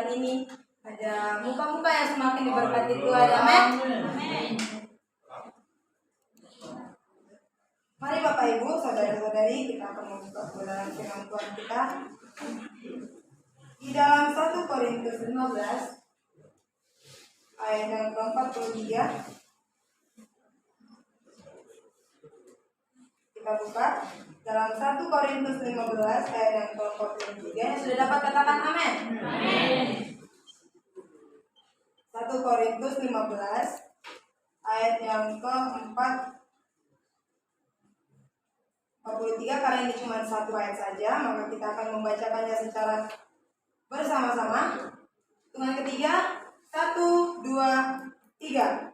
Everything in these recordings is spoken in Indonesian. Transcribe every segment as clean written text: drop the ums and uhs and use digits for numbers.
tempat ini ada muka-muka yang semakin diberkati Tuhan. Amin. Mari Bapak Ibu, saudara-saudari, kita akan membuka kebenaran firman Tuhan kita di dalam 1 Korintus 15 ayat yang ke-43. Kita buka dalam 1 Korintus 15 ayat yang ke-43. Yang sudah dapat katakan amin. Amin. 1 Korintus 15 ayat yang ke-43. Karena ini cuma satu ayat saja, maka kita akan membacakannya secara bersama-sama. Hitungan ketiga, 1, 2, 3.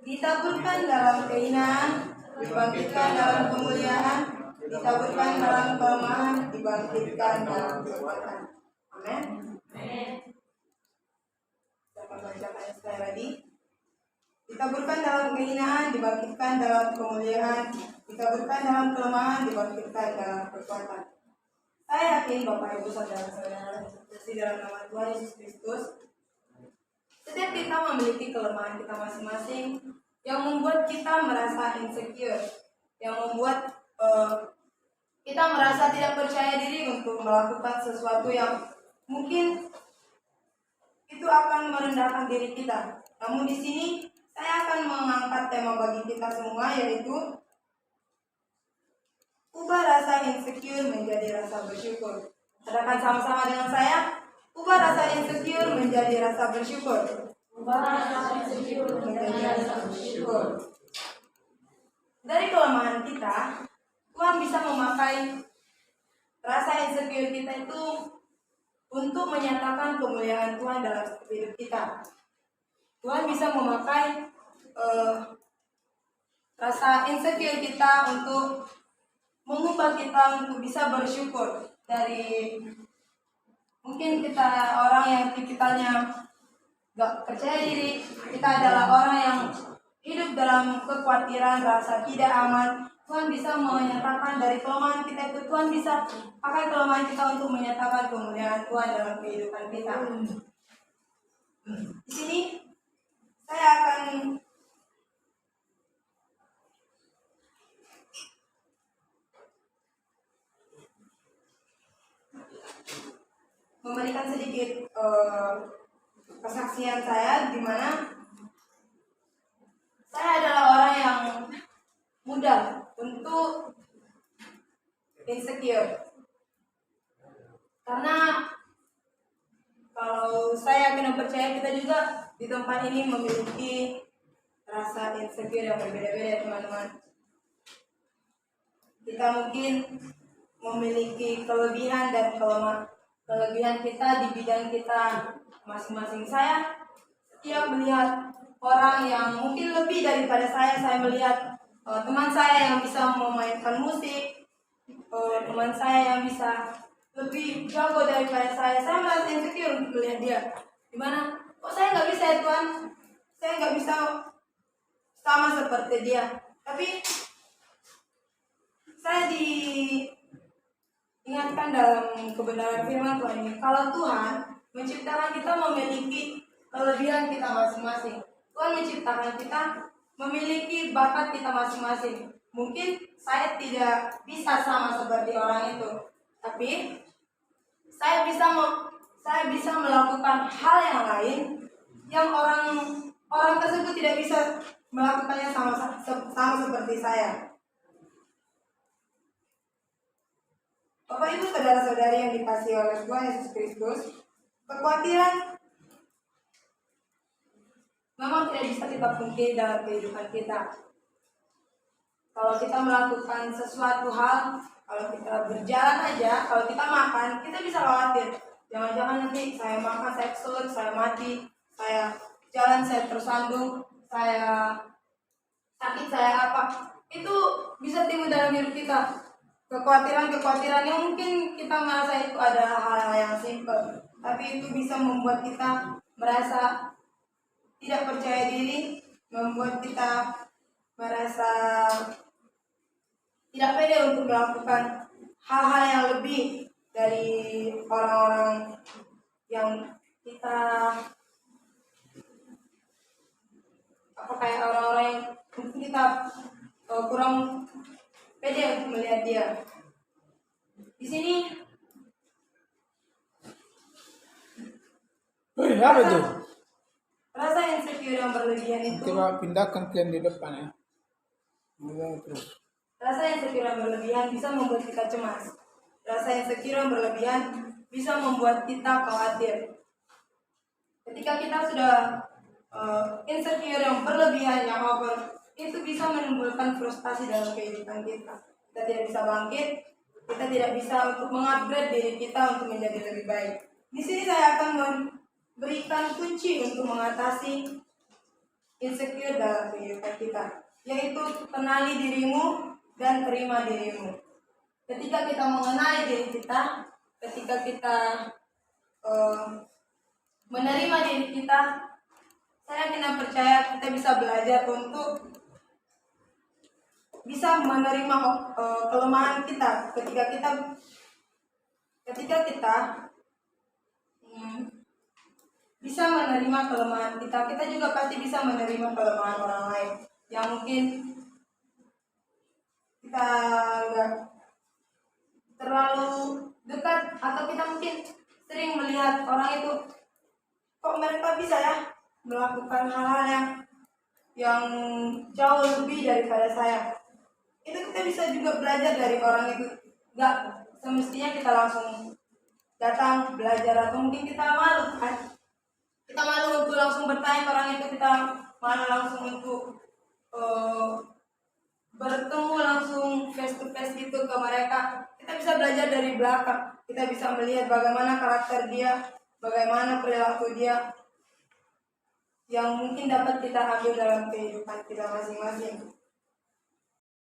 Ditaburkan dalam kehinaan, dibangkitkan dalam kemuliaan, ditaburkan dalam kelemahan, dibangkitkan dalam kekuatan. Amin. Saya akan bacakannya sekali lagi. Ditaburkan dalam kehinaan, dibangkitkan dalam kemuliaan, ditaburkan dalam kelemahan, dibangkitkan dalam kekuatan. Saya yakin Bapak Ibu saudara-saudara di dalam nama Tuhan Yesus Kristus, setiap kita memiliki kelemahan kita masing-masing yang membuat kita merasa insecure, yang membuat kita merasa tidak percaya diri untuk melakukan sesuatu yang mungkin itu akan merendahkan diri kita. Namun di sini saya akan mengangkat tema bagi kita semua, yaitu ubah rasa insecure menjadi rasa bersyukur. Katakan sama-sama dengan saya, ubah rasa insecure menjadi rasa bersyukur. Ubah rasa insecure menjadi rasa bersyukur. Dari kelemahan kita, Tuhan bisa memakai rasa insecure kita itu untuk menyatakan kemuliaan Tuhan dalam hidup kita. Tuhan bisa memakai rasa insecure kita untuk mengubah kita untuk bisa bersyukur. Dari mungkin kita orang yang tipikalnya gak percaya diri, kita adalah orang yang hidup dalam kekhawatiran, rasa tidak aman. Tuhan bisa menyatakan dari kelemahan kita itu, Tuhan bisa pakai kelemahan kita untuk menyatakan kemuliaan Tuhan dalam kehidupan kita. Di sini saya akan memberikan sedikit kesaksian saya, di mana saya adalah orang yang mudah untuk insecure. Karena kalau saya yakin dan percaya, kita juga di tempat ini memiliki rasa insecure yang berbeda-beda, teman-teman. Kita mungkin memiliki kelebihan dan kelebihan kita di bidang kita masing-masing. Saya setiap melihat orang yang mungkin lebih daripada saya melihat teman saya yang bisa memainkan musik, teman saya yang bisa lebih jago daripada saya merasa insecure untuk melihat dia. Dimana, kok saya nggak bisa ya Tuhan? Saya nggak bisa sama seperti dia. Tapi saya diingatkan dalam kebenaran firman Tuhan ini, kalau Tuhan menciptakan kita memiliki kelebihan kita masing-masing. Tuhan menciptakan kita memiliki bakat kita masing-masing. Mungkin saya tidak bisa sama seperti orang itu, tapi saya bisa melakukan hal yang lain yang orang tersebut tidak bisa melakukannya sama seperti saya. Bapak Ibu saudara-saudari yang dikasihi oleh Tuhan Yesus Kristus, kekhawatiran memang tidak bisa kita pungkiri dalam kehidupan kita. Kalau kita melakukan sesuatu hal, kalau kita berjalan aja, kalau kita makan, kita bisa khawatir. Jangan-jangan nanti saya makan, saya keselak, saya mati, saya jalan, saya tersandung, saya sakit, saya apa. Itu bisa timbul dalam hidup kita. Kekhawatiran-kekhawatiran yang mungkin kita merasa itu adalah hal-hal yang simpel, tapi itu bisa membuat kita merasa tidak percaya diri, membuat kita merasa tidak pede untuk melakukan hal-hal yang lebih dari orang-orang yang kita kurang pede untuk melihat dia. Di sini Apa itu? rasa insecure yang berlebihan itu, Coba pindahkan ke yang di depan ya. Ngomong terus. rasa insecure yang berlebihan bisa membuat kita cemas. Rasa insecure yang berlebihan bisa membuat kita khawatir. Ketika kita sudah insecure yang berlebihan, yang over, itu bisa menimbulkan frustasi dalam kehidupan kita. Kita tidak bisa bangkit, kita tidak bisa untuk mengupgrade diri kita untuk menjadi lebih baik. Di sini saya akan memberikan kunci untuk mengatasi insecure dalam kehidupan kita, yaitu kenali dirimu dan terima dirimu. Ketika kita mengenali diri kita, ketika kita menerima diri kita, saya yakin dan percaya kita bisa belajar untuk bisa menerima kelemahan kita. Ketika kita bisa menerima kelemahan kita, kita juga pasti bisa menerima kelemahan orang lain yang mungkin kita nggak terlalu dekat, atau kita mungkin sering melihat orang itu, kok mereka bisa ya melakukan hal-hal yang jauh lebih daripada saya. Itu kita bisa juga belajar dari orang itu. Nggak semestinya kita langsung datang belajar, atau mungkin kita malu kan. Kita malu untuk langsung bertanya ke orang itu, kita malu langsung untuk bertemu langsung face to face gitu ke mereka. Kita bisa belajar dari belakang. Kita bisa melihat bagaimana karakter dia, bagaimana perilaku dia, yang mungkin dapat kita ambil dalam kehidupan kita masing-masing.